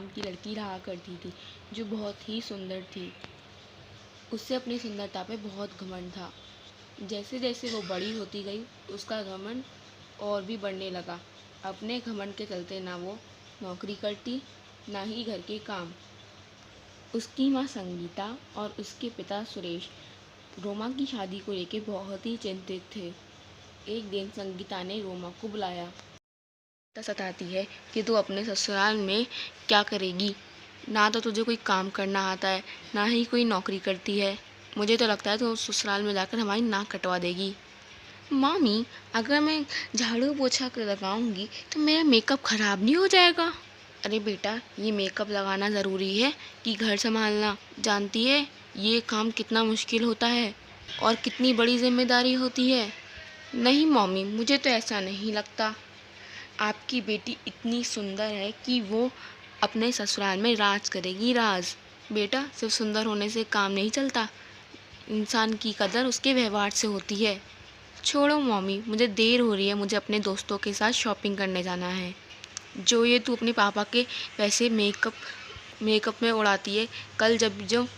की लड़की रहा करती थी जो बहुत ही सुंदर थी। उससे अपनी सुंदरता पे बहुत घमंड था। जैसे जैसे वो बड़ी होती गई उसका घमंड और भी बढ़ने लगा। अपने घमंड के चलते ना वो नौकरी करती ना ही घर के काम। उसकी माँ संगीता और उसके पिता सुरेश रोमा की शादी को लेकर बहुत ही चिंतित थे। एक दिन संगीता ने रोमा को बुलाया। सताती है कि तू अपने ससुराल में क्या करेगी। ना तो तुझे कोई काम करना आता है ना ही कोई नौकरी करती है। मुझे तो लगता है तू ससुराल में जाकर हमारी नाक कटवा देगी। मामी, अगर मैं झाड़ू पोछा कर लगाऊंगी तो मेरा मेकअप खराब नहीं हो जाएगा। अरे बेटा, ये मेकअप लगाना ज़रूरी है कि घर संभालना। जानती है ये काम कितना मुश्किल होता है और कितनी बड़ी जिम्मेदारी होती है। नहीं मम्मी, मुझे तो ऐसा नहीं लगता। आपकी बेटी इतनी सुंदर है कि वो अपने ससुराल में राज करेगी, राज। बेटा, सिर्फ सुंदर होने से काम नहीं चलता। इंसान की कदर उसके व्यवहार से होती है। छोड़ो मम्मी, मुझे देर हो रही है। मुझे अपने दोस्तों के साथ शॉपिंग करने जाना है। जो ये तू अपने पापा के पैसे मेकअप में उड़ाती है, कल जब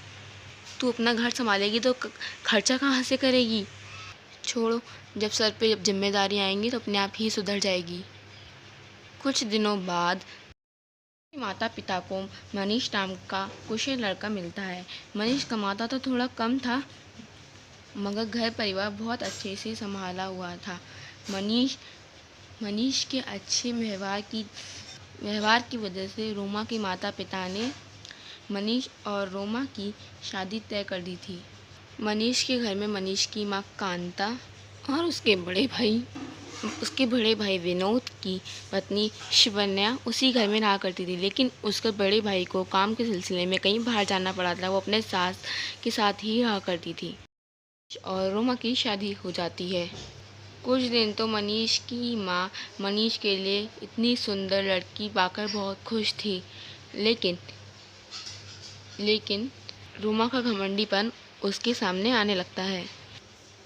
तू अपना घर संभालेगी तो खर्चा कहाँ से करेगी। छोड़ो, जब सर पे जब जिम्मेदारी आएंगी तो अपने आप ही सुधर जाएगी। कुछ दिनों बाद माता पिता को मनीष नाम का कुशल लड़का मिलता है। मनीष कमाता तो थोड़ा कम था मगर घर परिवार बहुत अच्छे से संभाला हुआ था। मनीष के अच्छे व्यवहार की वजह से रोमा के माता पिता ने मनीष और रोमा की शादी तय कर दी थी। मनीष के घर में मनीष की माँ कांता और उसके बड़े भाई विनोद की पत्नी शिवन्या उसी घर में रहा करती थी। लेकिन उसके बड़े भाई को काम के सिलसिले में कहीं बाहर जाना पड़ा था। वो अपने सास के साथ ही रहा करती थी और रोमा की शादी हो जाती है। कुछ दिन तो मनीष की माँ मनीष के लिए इतनी सुंदर लड़की पाकर बहुत खुश थी। लेकिन रोमा का घमंडीपन उसके सामने आने लगता है।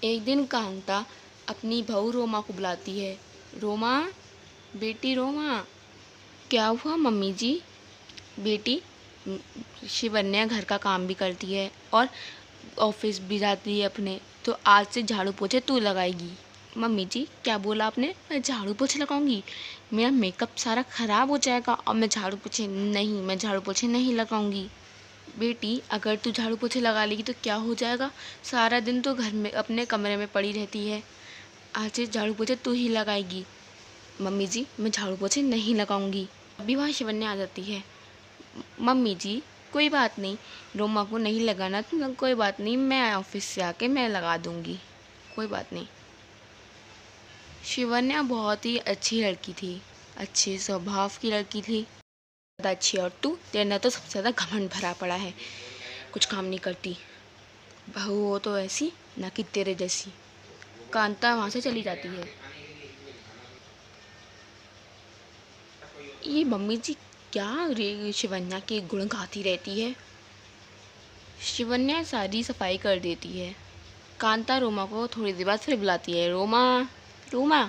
एक दिन कांता अपनी बहू रोमा को बुलाती है। रोमा, बेटी रोमा। क्या हुआ मम्मी जी? बेटी, शिवन्या घर का काम भी करती है और ऑफिस भी जाती है अपने, तो आज से झाड़ू पोछे तू लगाएगी। मम्मी जी, क्या बोला आपने? मैं झाड़ू पोछे लगाऊंगी? मेरा मेकअप सारा ख़राब हो जाएगा और मैं झाड़ू पोछे नहीं लगाऊंगी। बेटी, अगर तू झाड़ू पोछे लगा लेगी तो क्या हो जाएगा? सारा दिन तो घर में अपने कमरे में पड़ी रहती है। आज से झाड़ू पोछे तू ही लगाएगी। मम्मी जी, मैं झाड़ू पोछे नहीं लगाऊंगी। अभी वहाँ शिवन्या आ जाती है। मम्मी जी, कोई बात नहीं, रोमा को नहीं लगाना तो कोई बात नहीं, मैं ऑफिस से आके मैं लगा दूंगी, कोई बात नहीं। शिवन्या बहुत ही अच्छी लड़की थी, अच्छे स्वभाव की लड़की थी, ज़्यादा अच्छी। और तू, तेरे अंदर तो सबसे ज़्यादा घमंड भरा पड़ा है, कुछ काम नहीं करती। बहू हो तो ऐसी, ना कि तेरे जैसी। कांता वहाँ से चली जाती है। ये मम्मी जी क्या रे शिवन्या के गुण गाती रहती है। शिवन्या सारी सफाई कर देती है। कांता रोमा को थोड़ी देर बाद फिर बुलाती है। रोमा, रोमा,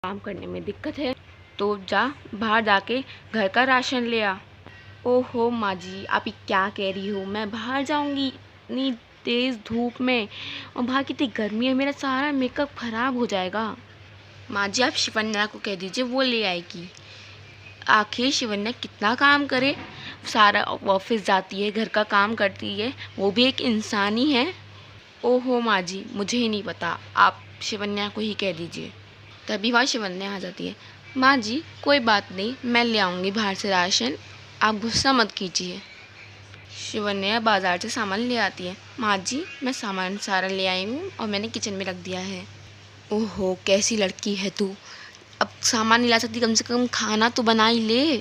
काम करने में दिक्कत है तो जा बाहर जाके घर का राशन ले आ। ओहो माँ जी, आप ये क्या कह रही हो? मैं बाहर जाऊंगी इतनी तेज़ धूप में, और बाहर कितनी गर्मी है, मेरा सारा मेकअप ख़राब हो जाएगा। माँ जी, आप शिवन्या को कह दीजिए, वो ले आएगी। आखिर शिवन्या कितना काम करे, सारा ऑफिस जाती है, घर का काम करती है, वो भी एक इंसान ही है। ओहो माँ जी, मुझे ही नहीं पता, आप शिवन्या को ही कह दीजिए। तभी वहाँ शिवन्या आ जाती है। माँ जी, कोई बात नहीं, मैं ले आऊँगी बाहर से राशन, आप गुस्सा मत कीजिए। शिवन्या बाज़ार से सामान ले आती है। माँ जी, मैं सामान सारा ले आई हूँ और मैंने किचन में रख दिया है। ओहो, कैसी लड़की है तू, अब सामान नहीं ला सकती, कम से कम खाना तो बना ही ले।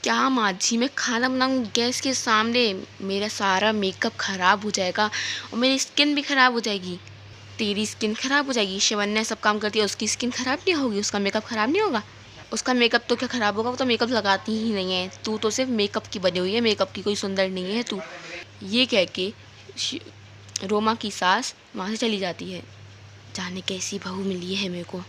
क्या माँ जी, मैं खाना बनाऊँ गैस के सामने? मेरा सारा मेकअप ख़राब हो जाएगा और मेरी स्किन भी ख़राब हो जाएगी। तेरी स्किन ख़राब हो जाएगी? शिवन्या सब काम करती है, उसकी स्किन ख़राब नहीं होगी, उसका मेकअप ख़राब नहीं होगा? उसका मेकअप तो क्या ख़राब होगा, वो तो मेकअप लगाती ही नहीं है। तू तो सिर्फ मेकअप की बनी हुई है, मेकअप की कोई सुंदर नहीं है तू। ये कह के रोमा की सास वहाँ से चली जाती है। जाने कैसी बहू मिली है मेरे को।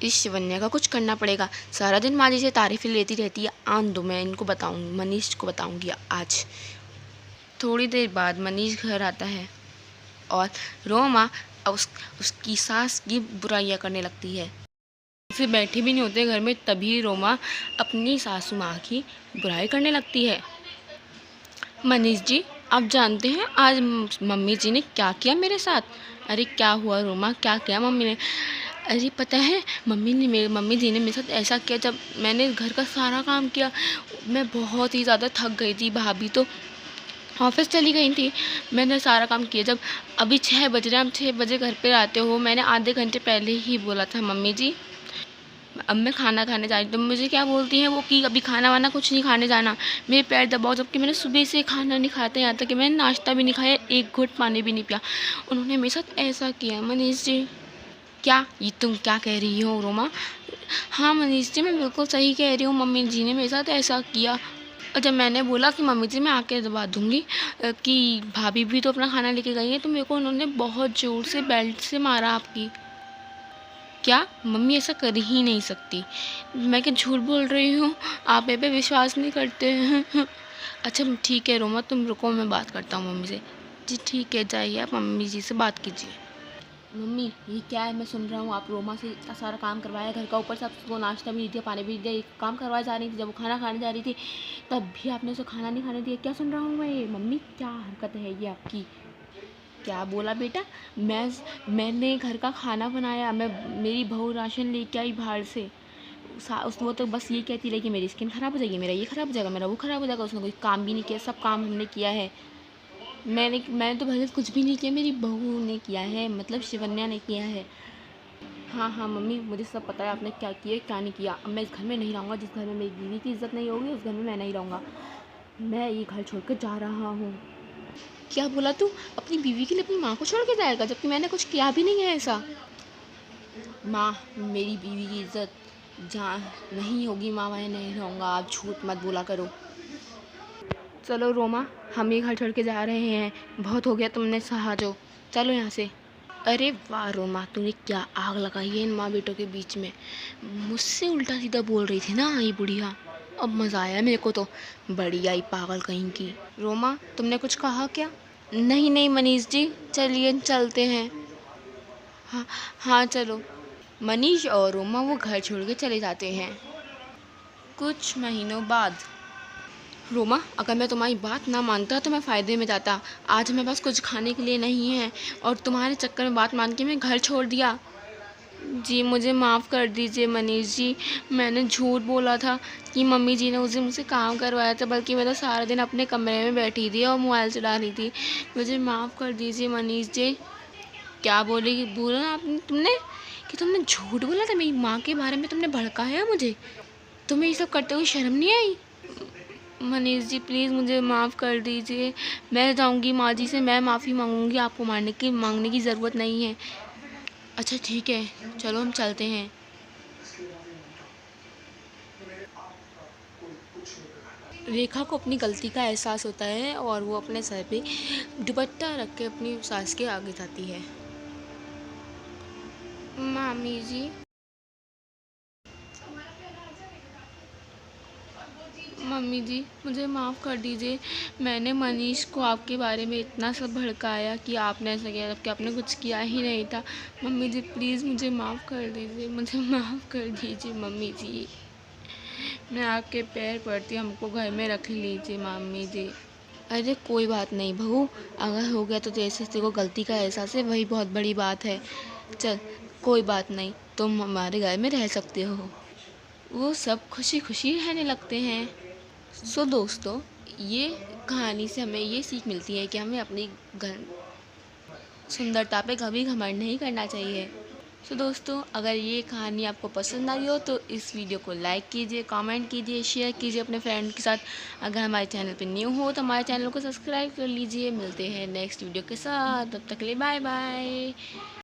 इस शिवन्या का कुछ करना पड़ेगा। सारा दिन माँ जी से तारीफ़ें लेती रहती है। आन दो, मैं इनको बताऊँ, मनीष को बताऊँगी आज। थोड़ी देर बाद मनीष घर आता है और रोमा उसकी सास की बुराइयां करने लगती है। फिर बैठे भी नहीं होते घर में, तभी रोमा अपनी सासू माँ की बुराई करने लगती है। मनीष जी, आप जानते हैं आज मम्मी जी ने क्या किया मेरे साथ? अरे क्या हुआ रोमा, क्या किया मम्मी ने? अरे पता है, मम्मी जी ने मेरे साथ ऐसा किया, जब मैंने घर का सारा काम किया, मैं बहुत ही ज़्यादा थक गई थी। भाभी तो ऑफिस चली गई थी, मैंने सारा काम किया। जब अभी 6 बज रहे हैं, आप 6 बजे घर पे आते हो, मैंने आधे घंटे पहले ही बोला था मम्मी जी अब मैं खाना खाने जा रही हूँ। तो मुझे क्या बोलती हैं वो कि अभी खाना वाना कुछ नहीं खाने जाना। मेरे पैर दबाओ, जबकि मैंने सुबह से खाना नहीं खाया था, यहाँ तक कि मैंने नाश्ता भी नहीं खाया, एक घुट पानी भी नहीं पिया। उन्होंने मेरे साथ ऐसा किया। मनीष जी, क्या ये तुम क्या कह रही हो रोमा? हाँ मनीष जी, मैं बिल्कुल सही कह रही हूँ, मम्मी जी ने मेरे साथ ऐसा किया। और जब मैंने बोला कि मम्मी जी मैं आके दबा दूँगी कि भाभी भी तो अपना खाना लेके गई हैं, तो मेरे को उन्होंने बहुत ज़ोर से बेल्ट से मारा आपकी। क्या? मम्मी ऐसा कर ही नहीं सकती। मैं क्या झूठ बोल रही हूँ? आप मेरे पे विश्वास नहीं करते हैं। अच्छा ठीक है रोमा, तुम रुको, मैं बात करता हूँ मम्मी से। जी ठीक है, जाइए आप मम्मी जी से बात कीजिए। मम्मी ये क्या है मैं सुन रहा हूँ, आप रोमा से इतना सारा काम करवाया घर का, ऊपर से आपको नाश्ता भी नहीं दिया, पानी भी नहीं दिया, एक काम करवाया जा रही थी, जब वो खाना खाने जा रही थी तब भी आपने उसे खाना नहीं खाने दिया। क्या सुन रहा हूँ मैं ये? मम्मी क्या हरकत है ये आपकी? क्या बोला बेटा? मैंने घर का खाना बनाया, मेरी बहू राशन लेके आई बाहर से। वो तो बस ये कहती रही कि मेरी स्किन ख़राब हो जाएगी, मेरा ये ख़राब हो जाएगा, मेरा वो ख़राब हो जाएगा। उसने कोई काम भी नहीं किया, सब काम हमने किया है। मैंने तो भले कुछ भी नहीं किया, मेरी बहू ने किया है, मतलब शिवन्या ने किया है। हाँ हाँ मम्मी, मुझे सब पता है आपने क्या किया क्या नहीं किया। अब मैं इस घर में नहीं रहूँगा, जिस घर में मेरी बीवी की इज़्ज़त नहीं होगी उस घर में मैं नहीं रहूँगा। मैं ये घर छोड़ कर जा रहा हूँ। क्या बोला तू? अपनी बीवी के लिए अपनी माँ को छोड़ के जाएगा, जबकि मैंने कुछ किया भी नहीं है ऐसा। माँ, मेरी बीवी की इज्जत जहाँ नहीं होगी माँ, मैं नहीं रहूँगा। आप झूठ मत बोला करो। चलो रोमा, हम ये घर छोड़ के जा रहे हैं, बहुत हो गया तुमने सहा जो, चलो यहाँ से। अरे वाह रोमा, तूने क्या आग लगाई है इन माँ बेटों के बीच में। मुझसे उल्टा सीधा बोल रही थी ना ये बुढ़िया, अब मज़ा आया मेरे को तो। बड़ी आई पागल कहीं की। रोमा तुमने कुछ कहा क्या? नहीं नहीं मनीष जी, चलिए चलते हैं। हाँ हाँ चलो। मनीष और रोमा वो घर छोड़ के चले जाते हैं। कुछ महीनों बाद। रोमा, अगर मैं तुम्हारी बात ना मानता तो मैं फ़ायदे में जाता। आज मेरे पास कुछ खाने के लिए नहीं है और तुम्हारे चक्कर में बात मान के मैं घर छोड़ दिया। जी मुझे माफ़ कर दीजिए मनीष जी, मैंने झूठ बोला था कि मम्मी जी ने उस दिन मुझसे काम करवाया था, बल्कि मैं तो सारा दिन अपने कमरे में बैठी थी और मोबाइल चला रही थी। मुझे माफ़ कर दीजिए मनीष जी। क्या बोली बोला ना आपने तुमने कि तुमने झूठ बोला था, मेरी माँ के बारे में तुमने भड़काया मुझे? तुम्हें ये सब करते हुए शर्म नहीं आई? मनीष जी प्लीज़ मुझे माफ़ कर दीजिए, मैं जाऊँगी माँ जी से, मैं माफ़ी मांगूंगी, आपको मांगने की ज़रूरत नहीं है। अच्छा ठीक है, चलो हम चलते हैं। रेखा को अपनी गलती का एहसास होता है और वो अपने सर पे दुपट्टा रख के अपनी सास के आगे जाती है। मामी जी, मम्मी जी मुझे माफ़ कर दीजिए, मैंने मनीष को आपके बारे में इतना सब भड़काया कि आपने ऐसा किया, जबकि आपने कुछ किया ही नहीं था। मम्मी जी प्लीज़ मुझे माफ़ कर दीजिए, मुझे माफ़ कर दीजिए मम्मी जी। मैं आपके पैर पड़ती हूँ, हमको घर में रख लीजिए मम्मी जी। अरे कोई बात नहीं बहू, अगर हो गया तो जैसे तेरे को गलती का एहसास है वही बहुत बड़ी बात है। चल कोई बात नहीं, तुम हमारे घर में रह सकते हो। वो सब खुशी खुशी रहने लगते हैं। सो दोस्तों, ये कहानी से हमें ये सीख मिलती है कि हमें अपनी सुंदरता पे कभी घमंड नहीं करना चाहिए। सो दोस्तों, अगर ये कहानी आपको पसंद आई हो तो इस वीडियो को लाइक कीजिए, कमेंट कीजिए, शेयर कीजिए अपने फ्रेंड के साथ। अगर हमारे चैनल पे न्यू हो तो हमारे चैनल को सब्सक्राइब कर लीजिए। मिलते हैं नेक्स्ट वीडियो के साथ, तब तक के लिए बाय बाय।